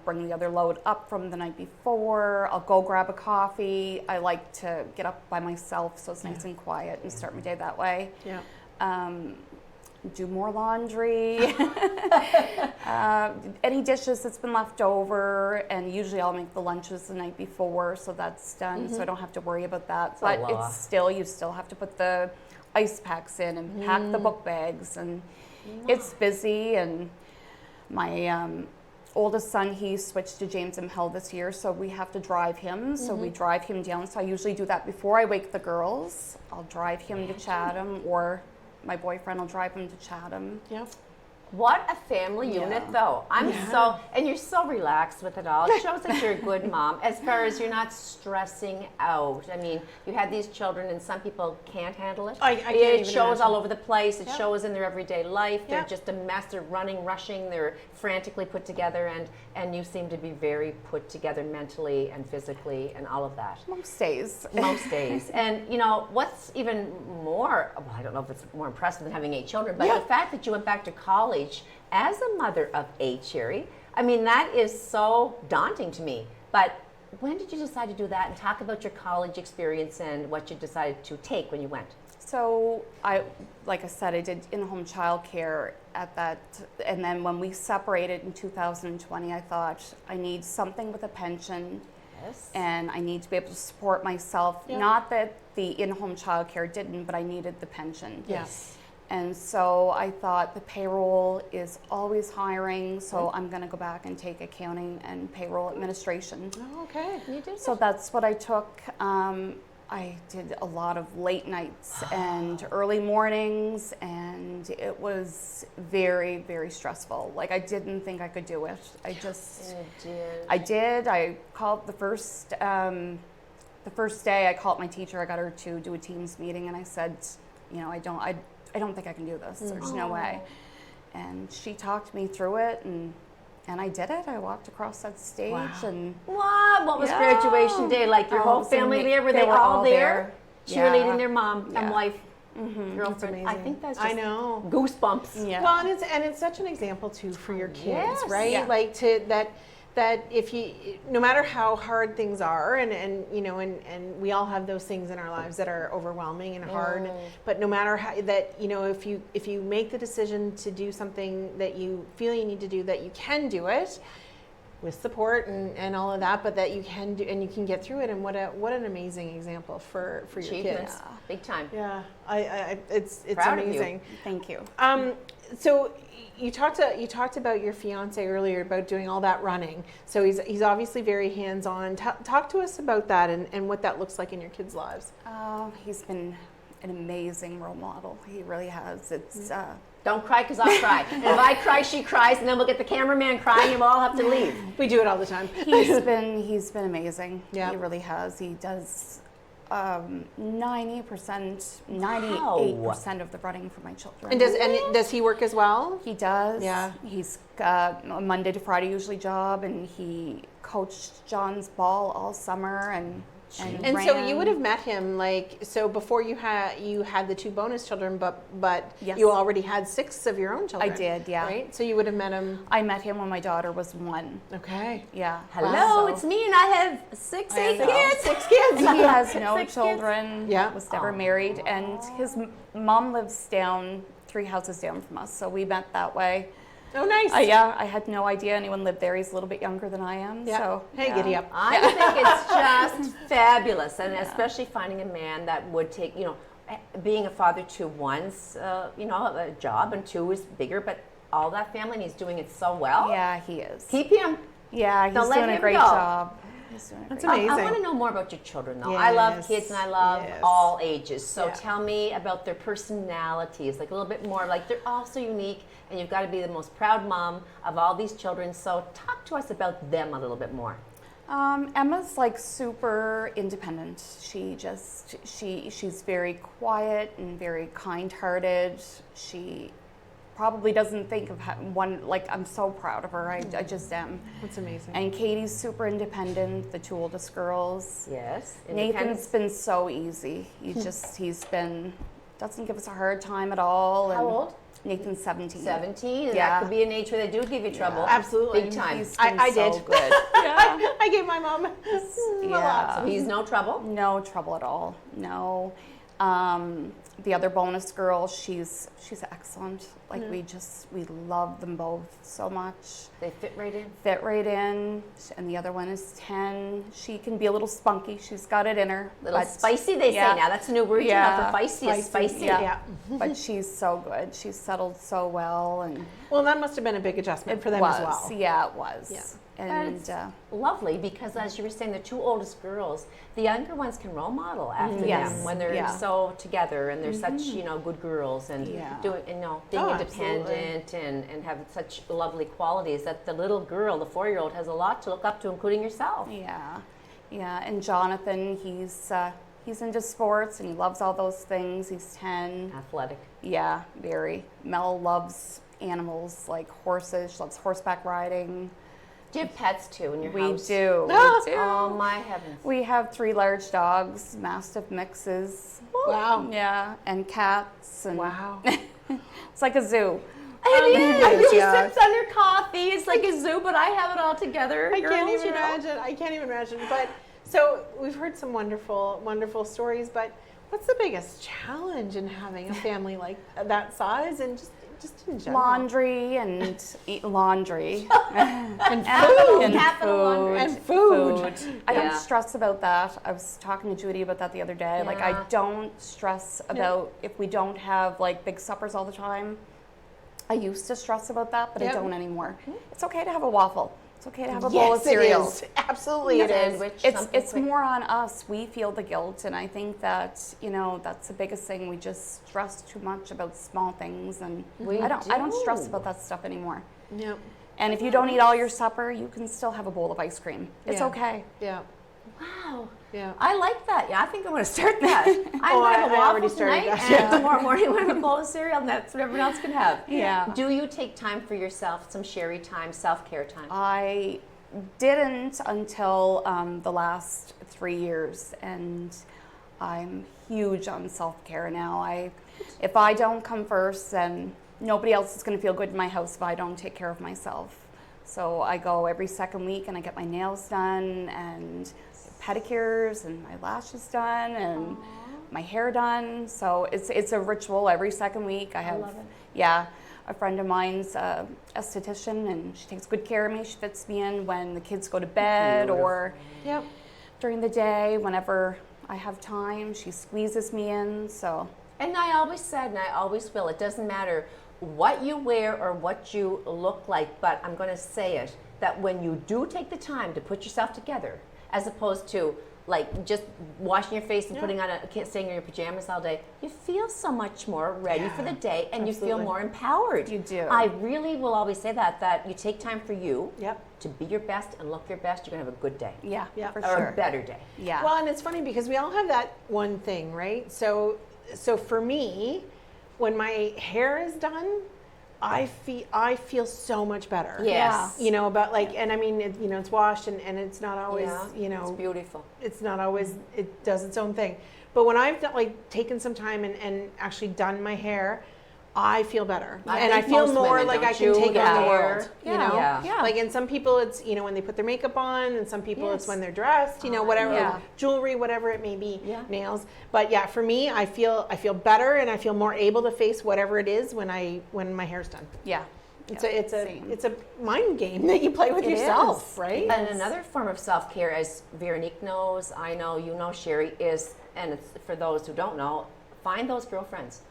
Bring the other load up from the night before. I'll go grab a coffee. I like to get up by myself so it's nice and quiet and start my day that way. Yeah. Do more laundry. Any dishes that's been left over, and usually I'll make the lunches the night before, so that's done, so I don't have to worry about that. a But lot. you still have to put the ice packs in and pack the book bags, and it's busy. And my oldest son, he switched to James M. Hill this year, so we have to drive him. So we drive him down. So I usually do that before I wake the girls. I'll drive him to Chatham, or my boyfriend will drive him to Chatham. Yeah. What a family unit, though. And you're so relaxed with it all. It shows that you're a good mom as far as you're not stressing out. I mean, you had these children, and some people can't handle it. I can't It even shows imagine. all over the place. It Yep. shows in their everyday life. They're Yep. just a mess. They're running, rushing. They're frantically put together, and you seem to be very put together mentally and physically and all of that. Most days. Most days. And what's even more, well, I don't know if it's more impressive than having 8 children, but Yeah. the fact that you went back to college as a mother of 8, Sherry, I mean, that is so daunting to me. But when did you decide to do that? And talk about your college experience and what you decided to take when you went. So like I said, I did in-home childcare at that, and then when we separated in 2020, I thought I need something with a pension, Yes. and I need to be able to support myself. Yeah. Not that the in-home childcare didn't, but I needed the pension. Yes. And so I thought the payroll is always hiring, so I'm going to go back and take accounting and payroll administration. Oh, okay. You did So that's what I took. I did a lot of late nights and early mornings, and it was very, very stressful. Like, I didn't think I could do it. I did. I called the first day. I called my teacher. I got her to do a Teams meeting, and I said, I don't think I can do this. There's no way. And she talked me through it, and I did it. I walked across that stage, and What was Yeah. graduation day like? Your Oh, whole so family there? Were they they were all all there? there. Cheerleading Yeah. their mom and Yeah. wife, That's girlfriend. I amazing. think that's just I know. goosebumps. yeah. Well, and it's such an example too for your kids, Yes. right? Yeah. Like that if you, no matter how hard things are, and we all have those things in our lives that are overwhelming and hard, but no matter how that, if you make the decision to do something that you feel you need to do, that you can do it, with support and all of that, but that you can do and you can get through it. And what an amazing example for your Achievements, kids. big time. Yeah, it's Proud of you. amazing. Thank you. So you talked about your fiance earlier about doing all that running. So he's obviously very hands-on. Talk to us about that and what that looks like in your kids' lives. He's been an amazing role model. He really has. It's Don't cry because I'll cry. If I cry, she cries, and then we'll get the cameraman crying and we'll all have to leave. We do it all the time. he's been amazing. Yeah. He really has. He does 98% of the running for my children. And does he work as well? He does. Yeah. He's got a Monday to Friday usually job, and he coached John's ball all summer and And so ran. you would have met him before you had the 2 bonus children, but Yes. you already had 6 of your own children. I did, yeah. Right. So you would have met him. I met him when my daughter was 1. Okay. Yeah. Hello, So- it's me, and I have 6 I know. kids. 6 kids. And he has no 6 kids. children. Yeah. Was never married, and his mom lives down 3 houses down from us, so we met that way. Oh, nice. Yeah, I had no idea anyone lived there. He's a little bit younger than I am. Yeah. So Hey, giddy up. I think it's just fabulous, and especially finding a man that would take, being a father to one's, a job, and 2 is bigger, but all that family, and he's doing it so well. Yeah, he is. Keep him. Yeah, Don't he's let doing a him great go. job. He's doing a That's great job. amazing. I want to know more about your children, though. I love Yes, kids and I love yes. all ages. So Yeah. tell me about their personalities, like a little bit more. Like they're all so unique, and you've got to be the most proud mom of all these children. So talk to us about them a little bit more. Emma's like super independent. She's very quiet and very kind-hearted. She probably doesn't think of I'm so proud of her. I just am. That's amazing. And Katie's super independent, the 2 oldest girls. Yes. Nathan's been so easy. Doesn't give us a hard time at all. How and old? Nathan's 17. 17, and Yeah. that could be an age where they do give you trouble. Absolutely. Big time. He's been I so did. good. Yeah. I gave my mom a lot. So he's no trouble. No trouble at all. No. The other bonus girl, she's excellent. Like we love them both so much. They fit right in. Fit right in. And the other one is 10. She can be a little spunky. She's got it in her. Little but- spicy, they yeah. say now. That's a new word Yeah. for feisty. Is spicy. Yeah. But she's so good. She's settled so well, and Well, that must have been a big adjustment for them was. as well. Yeah, it was. Yeah. And it's lovely because, as you were saying, the 2 oldest girls, the younger ones can role model after Yes. them when they're Yeah. so together and they're such good girls and Yeah. being Oh, independent and have such lovely qualities that the little girl, the 4-year-old, has a lot to look up to, including yourself. yeah. And Jonathan, he's into sports and he loves all those things. He's 10. Athletic. Yeah, very. Mel loves animals like horses. She loves horseback riding. Do you have pets too in your We house? do. We do. Oh my heavens! We have 3 large dogs, Mastiff mixes. Wow. Yeah, and cats. And Wow. it's like a zoo. It is. She Yeah. sips on her coffee. It's like a zoo, but I have it all together. I girls, can't even you know? imagine. I can't even imagine. But so we've heard some wonderful, wonderful stories. But what's the biggest challenge in having a family like that size and just in general? Laundry and laundry. and Capital, food. capital laundry. And food. I Yeah. don't stress about that. I was talking to Judy about that the other day. Like Yeah. I don't stress about if we don't have like big suppers all the time. I used to stress about that, but Yep. I don't anymore. It's okay to have a waffle. It's okay to have a bowl of Yes, cereal. it is. Absolutely, it is. Sandwich, It's something quick. more on us. We feel the guilt, and I think that that's the biggest thing. We just stress too much about small things, and We I don't stress do. about that stuff anymore. Yep. And if you don't eat all your supper, you can still have a bowl of ice cream. It's Yeah. okay. Yeah. Wow. Yeah. I like that. Yeah, I think I'm going to start that. I'm going to have a I already waffle started tonight, that. and tomorrow morning we're going to have a bowl of cereal, and that's what everyone else can have. Yeah. Do you take time for yourself, some Sherry time, self-care time? I didn't until the last 3 years, and I'm huge on self-care now. If I don't come first, then nobody else is going to feel good in my house if I don't take care of myself. So I go every second week and I get my nails done and pedicures and my lashes done and my hair done. So it's a ritual every second week. I have love it. yeah. a friend of mine's a esthetician, and she takes good care of me. She fits me in when the kids go to bed or Yep. during the day, whenever I have time. She squeezes me in. So And I always said, and I always will, it doesn't matter what you wear or what you look like, but I'm going to say it, that when you do take the time to put yourself together, as opposed to like just washing your face and putting on staying in your pajamas all day, you feel so much more ready for the day, and you feel absolutely. more empowered. You do. I really will always say that you take time for you Yep. to be your best and look your best, you're going to have a good day. yeah, Yeah. for Or sure. a better day. Yeah. Well, and it's funny because we all have that one thing, right? So for me, when my hair is done, I feel so much better. Yes. You know, about like, and I mean, it's washed and it's not always, Yeah, it's beautiful. it's not always, it does its own thing. But when I've taken some time and actually done my hair, I feel better. I And I think feel most more women, like I don't can you? take on the Yeah. world, you Yeah. know? Yeah. Yeah. Like, and some people it's, when they put their makeup on, and some people it's Yes. when they're dressed, whatever, Yeah. jewelry, whatever it may be, Yeah. nails. But yeah, for me, I feel better, and I feel more able to face whatever it is when my hair's done. yeah. It's Same. a mind game that you play with It yourself, is. right? And another form of self-care, as Veronique knows, I know, you know, Sherry, is, and it's for those who don't know, find those girlfriends.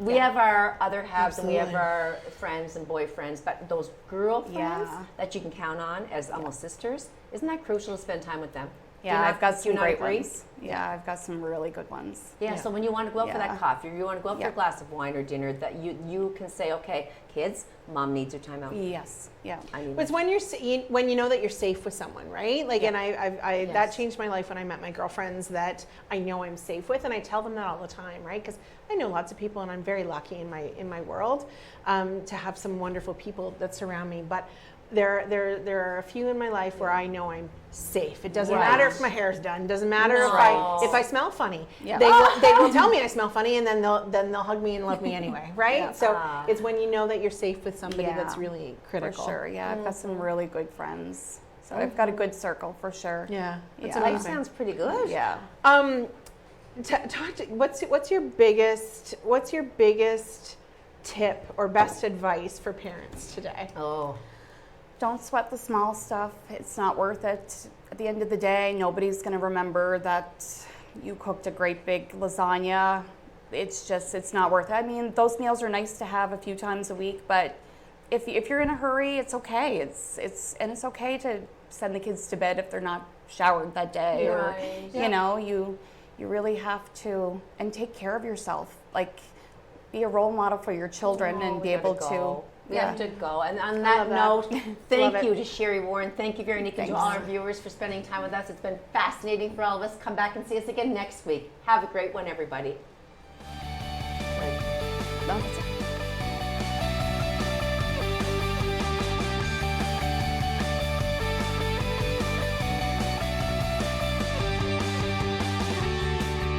We have our other halves and we have Absolutely. our friends and boyfriends, but those girlfriends Yeah. that you can count on as almost sisters, isn't that crucial to spend time with them? Do Yeah, you not- I've got do you some not great agree? ones. Yeah, I've got some really good ones. Yeah, so when you want to go out for that Yeah. coffee, or you want to go out for Yeah. a glass of wine or dinner, that you can say, okay, kids, mom needs her time out. Yes. Yeah. I need It's when when you know that you're safe with someone, right? Like, and I that Yes. changed my life when I met my girlfriends that I know I'm safe with, and I tell them that all the time, right? Because I know lots of people, and I'm very lucky in my world to have some wonderful people that surround me. But there are a few in my life where I know I'm safe. It doesn't Right. matter if my hair's done. Doesn't matter No. if I smell funny. Yeah. They will tell me I smell funny, and then they'll hug me and love me anyway, right? Yeah. So it's when you know that you're safe with somebody Yeah. that's really critical. For sure. Yeah, I've got some really good friends. So I've got a good circle for sure. Yeah, that's Yeah. That amazing. sounds pretty good. Yeah. Talk to, what's your biggest tip or best advice for parents today? Oh, Don't sweat the small stuff. It's not worth it. At the end of the day, nobody's going to remember that you cooked a great big lasagna. It's not worth it. I mean, those meals are nice to have a few times a week, but if you're in a hurry, it's okay. It's okay to send the kids to bed if they're not showered that day, or Right. you know, you really have to and take care of yourself. Like, be a role model for your children and be able to. We have to go. And on love that that. note, Love thank it. you to Sherry Warren. Thank you, Veronique, and to Thanks. all our viewers for spending time with us. It's been fascinating for all of us. Come back and see us again next week. Have a great one, everybody. That's it.